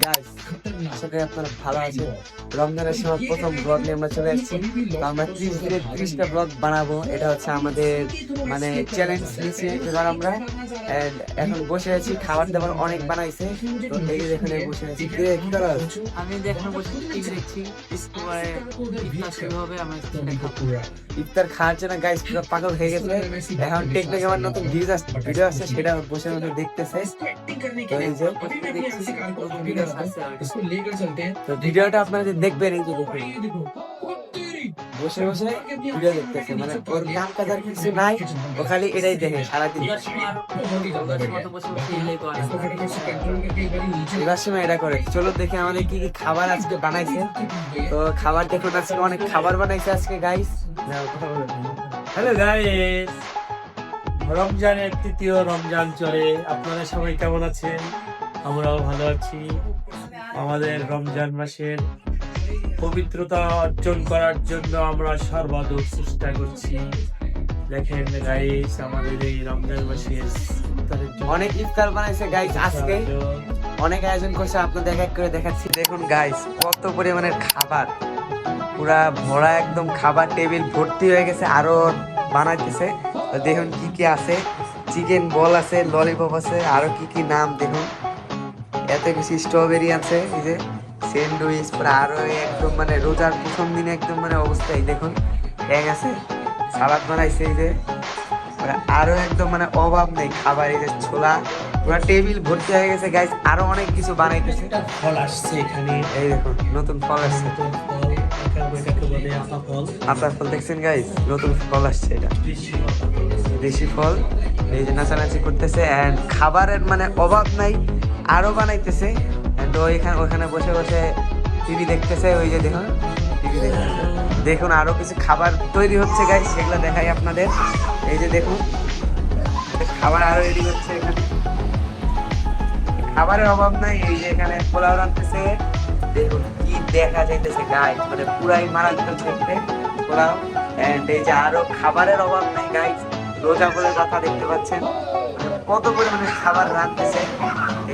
Guys, আশা করি আপনারা ভালো আছেন। রমজানের সময় প্রথম ব্লগ নিয়ে আমরা চলে এসেছি। তো আমরা 30 দিনে 30টা ব্লগ বানাবো, এটা হচ্ছে আমাদের মানে চ্যালেঞ্জ নিয়েছি এবার আমরা। And এখন বসে আছি, খাবার দাবার অনেক বানাইছে। তো এই দেখুন বসে আছি। আমি এখন বসে টিভি দেখছি। পরে ইফতার শুরু হবে, আমরা ইফতার খাবো। ইফতার খাওয়ার জন্য গাইস পুরো পাগল হয়ে গেছে। এখন টেকনিক আমার নতুন ভিডিও আসছে, সেটা বসে বসে দেখতেছে। তো এই যে দেখছি নতুন ভিডিও আসছে। তো ভিডিওটা আপনারা যে দেখবেন, এই যে দেখুন বসে বসে ভিডিও দেখতেছে, মানে ওর কাম কাজ আর কিছু নাই, ও খালি এটাই দেখে সারাদিন। এবার সময় এটা করে। চলো দেখে আমাদের কি কি খাবার আজকে বানাইছে। তো খাবার দেখুন, আজকে অনেক খাবার বানাইছে আজকে গাইস। হ্যালো গাইস, রমজানের তৃতীয় রমজান চলে। আপনারা সবাই কেমন আছেন? আমরাও ভালো আছি। আমাদের রমজান মাসের পবিত্রতা অর্জন করার জন্য আমরা সর্বাধিক চেষ্টা করছি। দেখেন গাইস, আমাদের এই রমজান মাসের ইফতারের জন্য অনেক ইফতার বানাইছে গাইস আজকে, অনেক আয়োজন করছে, আপনাদের এক এক করে দেখাচ্ছি। দেখুন গাইস কত পরিমাণের খাবার, পুরা ভরা একদম খাবার, টেবিল ভর্তি হয়ে গেছে, আরো বানাইতেছে। তো দেখুন কি কি আছে, চিকেন বল আছে, ললিপপ আছে, আরো কি কি নাম দেখুন, এত কিছু, স্ট্রবেরি আছে, এই যে স্যান্ডউইচ, পুরো আরো একদম মানে রোজার প্রথম দিনে একদম মানে অবস্থায় দেখুন এক আছে, সালাদ বানাইছে, এই যে আরো একদম মানে অভাব নেই খাবার, এই যে ছোলা, পুরো টেবিল ভর্তি হয়ে গেছে গাইস, আরো অনেক কিছু বানাইতেছে। ফল আসছে এখানে, এই দেখুন নতুন ফল আসছে, নতুন ফল, এটাকে বলে আতা ফল। আপনার ফল দেখছেন গাইস, নতুন ফল আসছে, এটা দেশি ফল। এই যে নাচানাচি করতেছে, এন্ড খাবারের মানে অভাব নাই, আরো বানাইতেছে। এন্ড ওইখানে বসে বসে টিভি দেখতেছে, ওই যে দেখুন টিভি দেখতেছে। দেখুন আরো কিছু খাবার তৈরি হচ্ছে গাইস, সেগুলো দেখাই আপনাদের। এই যে দেখুন খাবার আরো রেডি হচ্ছে এখানে, খাবারের অভাব নাই। এই যে এখানে পোলাও রান্নতেছে, দেখুন কি দেখা যাইতেছে গাইস, মানে পুরাই মারাত্মক দেখতে পোলাও। এন্ড এই যে আরো খাবারের অভাব নাই গাইস, রোজা বলে কথা দেখতে পাচ্ছেন, মানে কত পরিমাণে খাবার রান্নতেছে।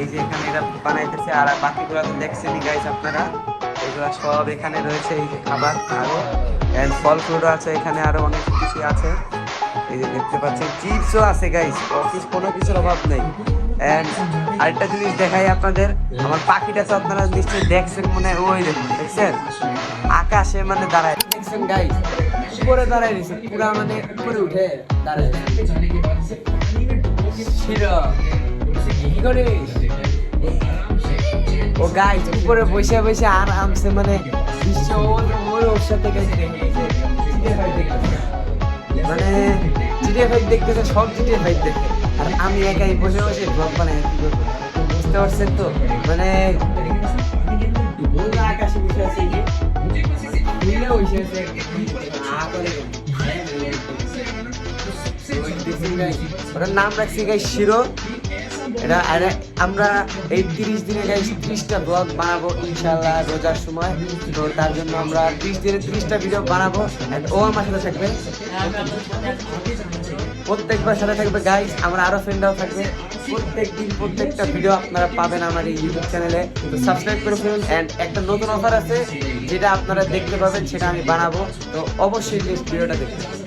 এই যে এখানে এটা বানাইতেছে, আর বাকিগুলো তো দেখছেনই গাইস আপনারা, এগুলো সব এখানে রয়েছে। এই যে খাবার আরো এন্ড ফল ফ্রুটও আছে এখানে, আরো অনেক কিছু আছে। এই যে দেখতে পাচ্ছেন চিপসও আছে গাইস, অফিস কোনো কিছুর অভাব নেই। এন্ড আরেকটা জিনিস দেখাই আপনাদের, আমার পাখিটা তো আপনারা নিশ্চয়ই দেখছেন, মনে ওই দেখুন দেখছেন আকাশে মানে দাঁড়ায়, দেখছেন গাইস উপরে দাঁড়ায় রয়েছে, পুরা মানে উপরে উঠে দাঁড়ায়। কি করে ও গাইস উপরে বসে বসে আর আমছে, মানে বিশ্ব ওর সাথে মানে জিটিএ ফাইভ দেখতেছে, সব জিটিএ ফাইভ দেখে, আর আমি একাই বসে বসে ব্লগ বানাই। বুঝতে পারছেন তো, মানে আকাশে বসে আছে, ওটার নাম রাখছি গাই শিরো। এটা আমরা এই 30 দিনে গাইস 30টা ব্লগ বানাবো ইনশাআল্লাহ রোজার সময়। তো তার জন্য আমরা 30 দিনে 30টা ভিডিও বানাবো, এন্ড ও আমার সাথে থাকবে, প্রত্যেকবার সাথে থাকবে গাইস, আমরা আরো ফ্রেন্ডরাও থাকবে। প্রত্যেকদিন প্রত্যেকটা ভিডিও আপনারা পাবেন আমার এই ইউটিউব চ্যানেলে, তো সাবস্ক্রাইব করে ফেলুন। এন্ড একটা নতুন অফার আছে যেটা আপনারা দেখতে পাবেন, সেটা আমি বানাবো, তো অবশ্যই ভিডিওটা দেখবেন।